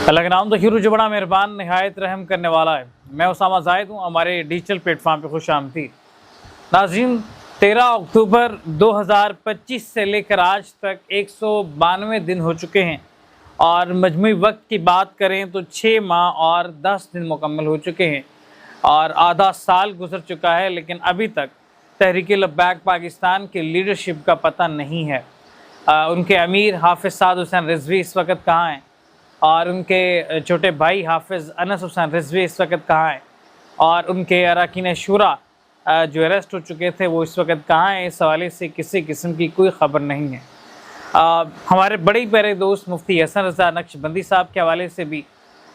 अल्लाह के नाम तो खैर जो बड़ा मेहरबान नहायत रहम करने वाला है। मैं उसामा जाहिद हूँ, हमारे डिजिटल प्लेटफॉर्म पे खुश आमदीद। नाज़रीन, 13 अक्टूबर 2025 से लेकर आज तक 192 दिन हो चुके हैं और मजमूई वक्त की बात करें तो 6 माह और 10 दिन मुकम्मल हो चुके हैं और आधा साल गुजर चुका है, लेकिन अभी तक तहरीक लब्बैक पाकिस्तान की लीडरशिप का पता नहीं है। उनके अमीर हाफिज़ साद हुसैन रिजवी इस वक्त कहाँ हैं और उनके छोटे भाई हाफिज़ अनस हुसैन रिजवी इस वक्त कहाँ हैं और उनके अरकान शुरा जो अरेस्ट हो चुके थे वो इस वक्त कहाँ हैं। इस हवाले से किसी किस्म की कोई ख़बर नहीं है। हमारे बड़े प्यारे दोस्त मुफ्ती हसन रज़ा नक्शबंदी साहब के हवाले से भी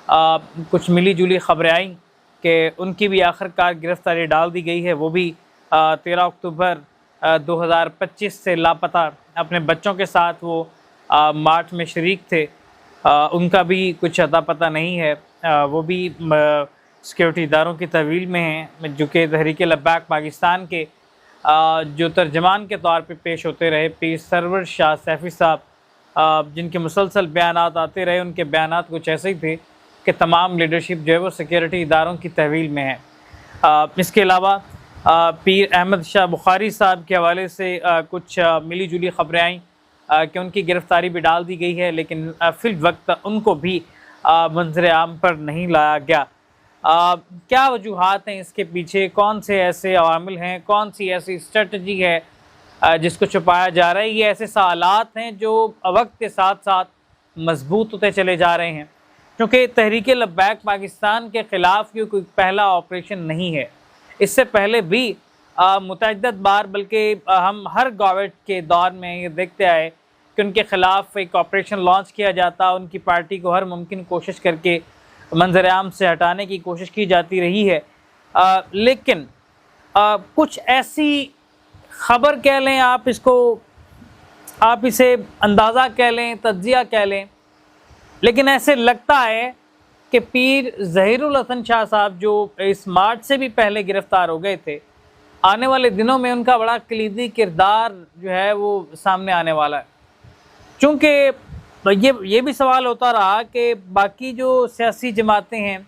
कुछ मिली जुली ख़बरें आई कि उनकी भी आखिरकार गिरफ़्तारी डाल दी गई है। वो भी 13 अक्टूबर 2025 से लापता, अपने बच्चों के साथ वो मार्च में शरीक थे। उनका भी कुछ अता पता नहीं है। वो भी सिक्योरिटी इदारों की तहवील में हैं, जो कि तहरीक लब्बैक पाकिस्तान के जो तर्जमान के तौर पे पेश होते रहे पीर सरवर शाह सैफ़ी साहब, जिनके मुसलसल बयानात आते रहे। उनके बयानात कुछ ऐसे ही थे कि तमाम लीडरशिप जो है वो सिक्योरिटी इदारों की तहवील में है। इसके अलावा पीर अहमद शाह बुखारी साहब के हवाले से कुछ मिली जुली ख़बरें आईं कि उनकी गिरफ़्तारी भी डाल दी गई है, लेकिन फिल वक्त उनको भी मंजर आम पर नहीं लाया गया। क्या वजूहात हैं इसके पीछे, कौन से ऐसे अवामिल हैं, कौन सी ऐसी स्ट्रेटजी है जिसको छुपाया जा रहा है? ये ऐसे सवालात हैं जो वक्त के साथ साथ मजबूत होते चले जा रहे हैं, क्योंकि तहरीक लब्बैक पाकिस्तान के ख़िलाफ़ ये कोई पहला ऑपरेशन नहीं है। इससे पहले भी मुतअद्दिद बार, बल्कि हम हर गवर्नमेंट के दौर में ये देखते आए कि उनके ख़िलाफ़ एक ऑपरेशन लॉन्च किया जाता, उनकी पार्टी को हर मुमकिन कोशिश करके मंजर आम से हटाने की कोशिश की जाती रही है। लेकिन कुछ ऐसी ख़बर कह लें आप इसको, आप इसे अंदाज़ा कह लें, तज्ज़िया कह लें, लेकिन ऐसे लगता है कि पीर ज़हीरुल हसन शाह साहब जो इस मार्च से भी पहले गिरफ़्तार हो गए थे, आने वाले दिनों में उनका बड़ा कलीदी किरदार जो है वो सामने आने वाला है। चूँकि ये भी सवाल होता रहा कि बाकी जो सियासी जमातें हैं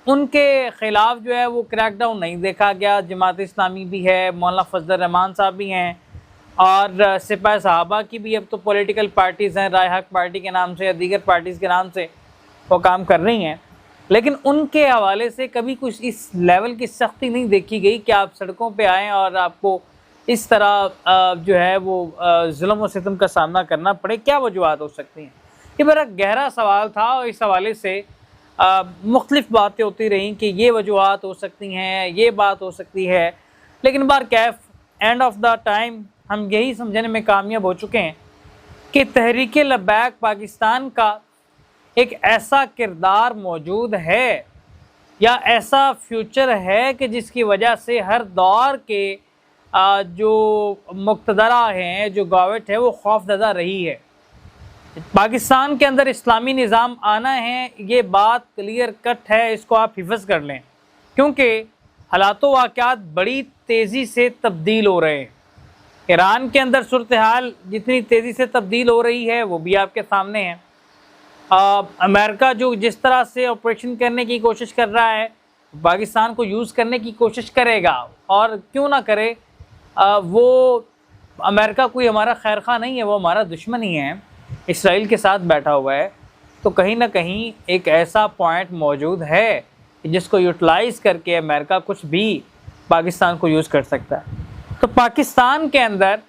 उनके ख़िलाफ़ जो है वो क्रैकडाउन नहीं देखा गया। जमात इस्लामी भी है, मौलाना फजल रहमान साहब भी हैं और सिपाही साहबा की भी अब तो पॉलिटिकल पार्टीज़ हैं, राय हक पार्टी के नाम से या दीगर पार्टीज़ के नाम से वो काम कर रही हैं, लेकिन उनके हवाले से कभी कुछ इस लेवल की सख्ती नहीं देखी गई कि आप सड़कों पे आएँ और आपको इस तरह जो है वो जुल्म व सितम का सामना करना पड़े। क्या वजूहात हो सकती हैं? ये बड़ा गहरा सवाल था और इस हवाले से मुख्तलिफ बातें होती रहीं कि ये वजूहात हो सकती हैं, ये बात हो सकती है, लेकिन बार कैफ एंड ऑफ द टाइम हम यही समझने में कामयाब हो चुके हैं कि तहरीक लब्बैक पाकिस्तान का एक ऐसा किरदार मौजूद है या ऐसा फ्यूचर है कि जिसकी वजह से हर दौर के जो मुक़्तदरा हैं, जो गवर्नमेंट है, वो खौफज़दा रही है। पाकिस्तान के अंदर इस्लामी निज़ाम आना है, ये बात क्लियर कट है, इसको आप हिफ़्ज़ कर लें, क्योंकि हालात व वाक़यात बड़ी तेज़ी से तब्दील हो रहे हैं। ईरान के अंदर सूरत हाल जितनी तेज़ी से तब्दील हो रही है वो भी आपके सामने है। अमेरिका जो जिस तरह से ऑपरेशन करने की कोशिश कर रहा है, पाकिस्तान को यूज़ करने की कोशिश करेगा, और क्यों ना करे। वो अमेरिका कोई हमारा खैर खा नहीं है, वो हमारा दुश्मन ही है, इसराइल के साथ बैठा हुआ है। तो कहीं ना कहीं एक ऐसा पॉइंट मौजूद है जिसको यूटिलाइज़ करके अमेरिका कुछ भी पाकिस्तान को यूज़ कर सकता है। तो पाकिस्तान के अंदर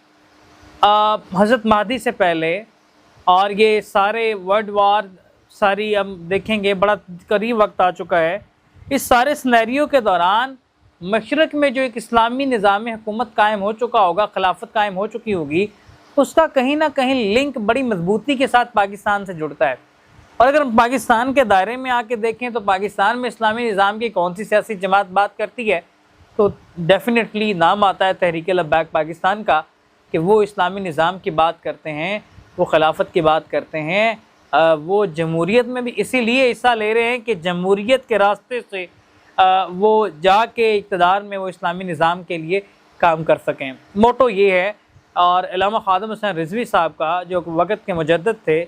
हज़रत महदी से पहले और ये सारे वर्ल्ड वार सारी हम देखेंगे, बड़ा करीब वक्त आ चुका है। इस सारे सिनेरियो के दौरान मशरक़ में जो एक इस्लामी निज़ाम हुकूमत कायम हो चुका होगा, खिलाफत कायम हो चुकी होगी, उसका कहीं ना कहीं लिंक बड़ी मजबूती के साथ पाकिस्तान से जुड़ता है। और अगर हम पाकिस्तान के दायरे में आके देखें तो पाकिस्तान में इस्लामी निज़ाम की कौन सी सियासी जमात बात करती है, तो डेफिनेटली नाम आता है तहरीक लब्बैक पाकिस्तान का कि वो इस्लामी निज़ाम की बात करते हैं, वो खिलाफत की बात करते हैं, वो जमहूरियत में भी इसीलिए हिस्सा ले रहे हैं कि जमहूरियत के रास्ते से वो जाके इक़्तिदार में वो इस्लामी निज़ाम के लिए काम कर सकें। मोटो ये है। और अल्लामा ख़ादिम हुसैन रिज़वी साहब का जो वक़्त के मुजद्दिद थे,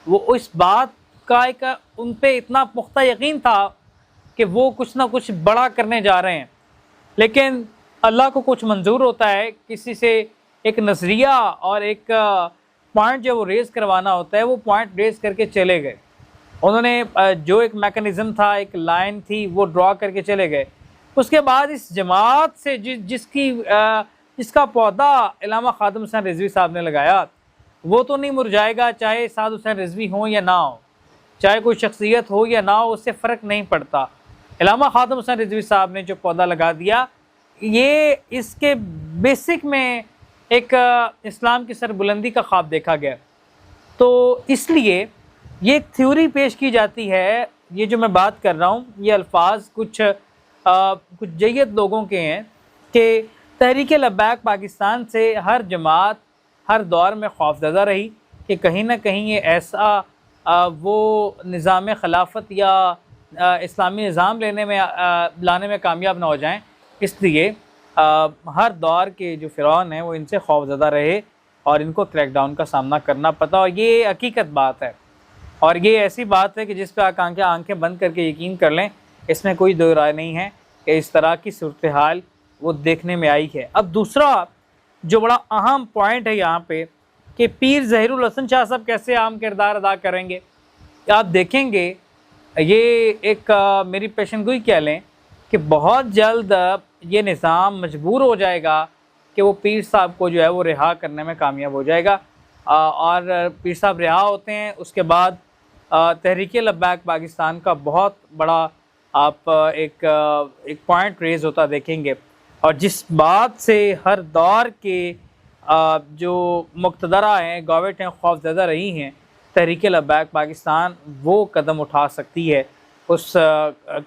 वो इस बात का एक उन पे इतना पुख्ता यकीन था कि वो कुछ ना कुछ बड़ा करने जा रहे हैं, लेकिन अल्लाह को कुछ मंजूर होता है, किसी से एक नज़रिया और एक पॉइंट जो वो रेज़ करवाना होता है, वो पॉइंट रेज़ करके चले गए। उन्होंने जो एक मैकेनिज़्म था, एक लाइन थी, वो ड्रॉ करके चले गए। उसके बाद इस जमात से जिसका पौधा इल्लामा ख़ादम हुसैन रिज़वी साहब ने लगाया, वो तो नहीं मुरझाएगा, चाहे साद हुसैन रिज़वी हो या ना हो, चाहे कोई शख्सियत हो या ना हो, उससे फ़र्क नहीं पड़ता। इल्लामा ख़ादम हुसैन रिज़वी साहब ने जो पौधा लगा दिया, ये इसके बेसिक में एक इस्लाम की सरबुलंदी का ख्वाब देखा गया। तो इसलिए ये एक थ्योरी पेश की जाती है, ये जो मैं बात कर रहा हूँ, ये अल्फाज कुछ जय्यद लोगों के हैं कि तहरीक लब्बैक पाकिस्तान से हर जमात हर दौर में खौफज़दा रही कि कहीं ना कहीं ये ऐसा वो निज़ाम खिलाफत या इस्लामी निज़ाम लाने में कामयाब ना हो जाएं, इसलिए हर दौर के जो फ़िरौन हैं वो इनसे खौफज़दा रहे और इनको क्रैकडाउन का सामना करना पता। और ये हकीकत बात है, और ये ऐसी बात है कि जिस पर आंखें बंद करके यकीन कर लें, इसमें कोई दो राय नहीं है कि इस तरह की सूरत हाल वो देखने में आई है। अब दूसरा जो बड़ा अहम पॉइंट है यहाँ पे कि पीर ज़हीरुल हसन शाह साहब कैसे अहम किरदार अदा करेंगे, आप देखेंगे। ये एक मेरी पेशनगोई कह लें कि बहुत जल्द ये निज़ाम मजबूर हो जाएगा कि वो पीर साहब को जो है वो रिहा करने में कामयाब हो जाएगा। और पीर साहब रिहा होते हैं, उसके बाद तहरीक लब्बैक पाकिस्तान का बहुत बड़ा आप एक पॉइंट रेज़ होता देखेंगे। और जिस बात से हर दौर के जो मुक़्तदरा हैं, गवर्नमेंट हैं, खौफज़दा रही हैं, तहरीक लब्बैक पाकिस्तान वो कदम उठा सकती है, उस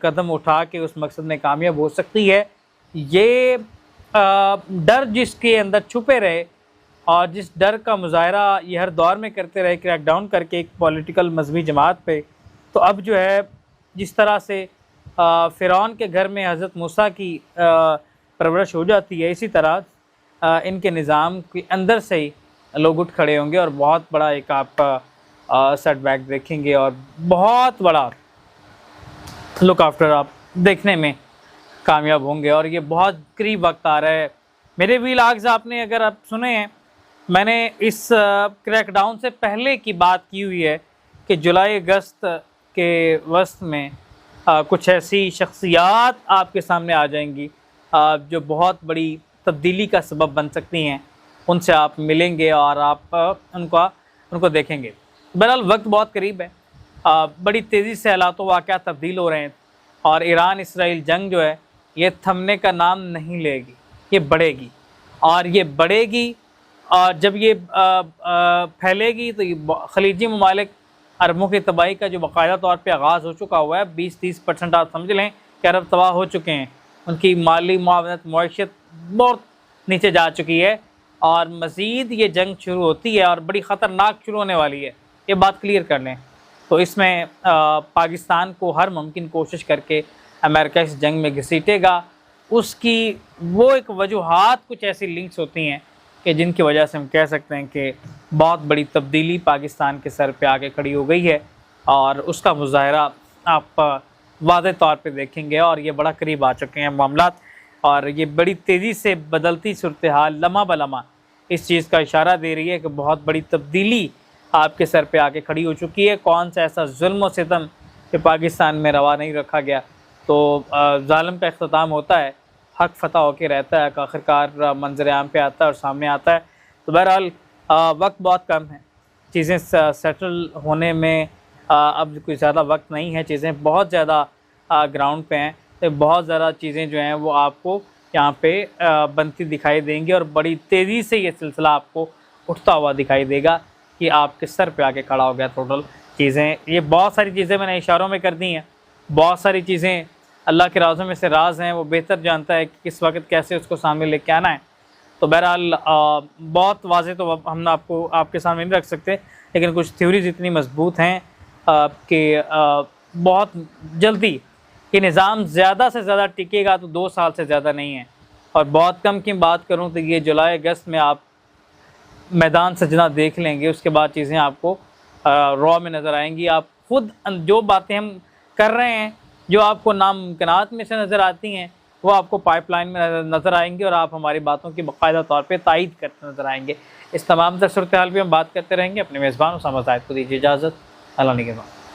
कदम उठा के उस मकसद में कामयाब हो सकती है। ये डर जिसके अंदर छुपे रहे और जिस डर का मुज़ाहरा ये हर दौर में करते रहे क्रैकडाउन करके एक पॉलिटिकल मजहबी जमात पे, तो अब जो है जिस तरह से फ़िरौन के घर में हज़रत मूसा की परवरिश हो जाती है, इसी तरह इनके निज़ाम के अंदर से ही लोग उठ खड़े होंगे और बहुत बड़ा एक आपका सेटबैक देखेंगे और बहुत बड़ा लुक आफ्टर आप देखने में कामयाब होंगे। और ये बहुत करीब वक्त आ रहा है। मेरे व्लॉग्स आपने अगर आप सुने हैं, मैंने इस क्रैकडाउन से पहले की बात की हुई है कि जुलाई अगस्त के वस्त में कुछ ऐसी शख्सियात आपके सामने आ जाएंगी जो बहुत बड़ी तब्दीली का सबब बन सकती हैं। उनसे आप मिलेंगे और आप उनको देखेंगे। बहरहाल वक्त बहुत करीब है, बड़ी तेज़ी से हालात वाक़यात तब्दील हो रहे हैं और ईरान इसराइल जंग जो है ये थमने का नाम नहीं लेगी, ये बढ़ेगी और ये बढ़ेगी। और जब ये फैलेगी तो ये खलीजी ममालिक अरबों की तबाही का जो बाकायदा तौर पे आगाज़ हो चुका हुआ है, 20-30% आप समझ लें कि अरब तबाह हो चुके हैं, उनकी माली मुआवनत मईशत बहुत नीचे जा चुकी है और मज़ीद ये जंग शुरू होती है और बड़ी ख़तरनाक शुरू होने वाली है, ये बात क्लियर कर लें। तो इसमें पाकिस्तान को हर मुमकिन कोशिश करके अमेरिका इस जंग में घसीटेगा। उसकी वो एक वजूहात कुछ ऐसी लिंक्स होती हैं कि जिनकी वजह से हम कह सकते हैं कि बहुत बड़ी तब्दीली पाकिस्तान के सर पे आके खड़ी हो गई है और उसका मुज़ाहरा आप वाज़ेह तौर पे देखेंगे। और ये बड़ा करीब आ चुके हैं मामलात और ये बड़ी तेज़ी से बदलती सूरत हाल लम्हा बलम्हा इस चीज़ का इशारा दे रही है कि बहुत बड़ी तब्दीली आपके सर पे आके खड़ी हो चुकी है। कौन सा ऐसा जुल्म व सितम कि पाकिस्तान में रवा नहीं रखा गया, तो ज़ालिम का इख्तिताम होता है, हक फतह होकर रहता है, आखिरकार मंजर आम पे आता है और सामने आता है। तो बहरहाल वक्त बहुत कम है, चीज़ें सेटल होने में अब कोई ज़्यादा वक्त नहीं है, चीज़ें बहुत ज़्यादा ग्राउंड पे हैं। तो बहुत ज़्यादा चीज़ें जो हैं वो आपको यहाँ पे बनती दिखाई देंगी और बड़ी तेज़ी से ये सिलसिला आपको उठता हुआ दिखाई देगा कि आपके सर पे आके खड़ा हो गया टोटल चीज़ें। ये बहुत सारी चीज़ें मैंने इशारों में कर दी हैं, बहुत सारी चीज़ें अल्लाह के राज़ों में से राज हैं, वो बेहतर जानता है कि किस वक्त कैसे उसको सामने लेके आना है। तो बहरहाल बहुत वाज़ेह तो हम आपको आपके सामने नहीं रख सकते, लेकिन कुछ थ्योरीज इतनी मजबूत हैं कि बहुत जल्दी ये निज़ाम ज़्यादा से ज़्यादा टिकेगा तो 2 साल से ज़्यादा नहीं है। और बहुत कम की बात करूँ तो ये जुलाई अगस्त में आप मैदान सजना देख लेंगे, उसके बाद चीज़ें आपको रॉ में नज़र आएंगी। आप खुद जो बातें हम कर रहे हैं, जो आपको नामुमकिनात में से नज़र आती हैं, वो आपको पाइपलाइन में नज़र आएंगी और आप हमारी बातों की बाकायदा तौर पे तायीद करते नज़र आएंगे। इस तमाम तर सूरत हाल भी हम बात करते रहेंगे। अपने मेज़बान उसामा ज़ाहिद को दीजिए इजाज़त। अल्लाह निगहबान।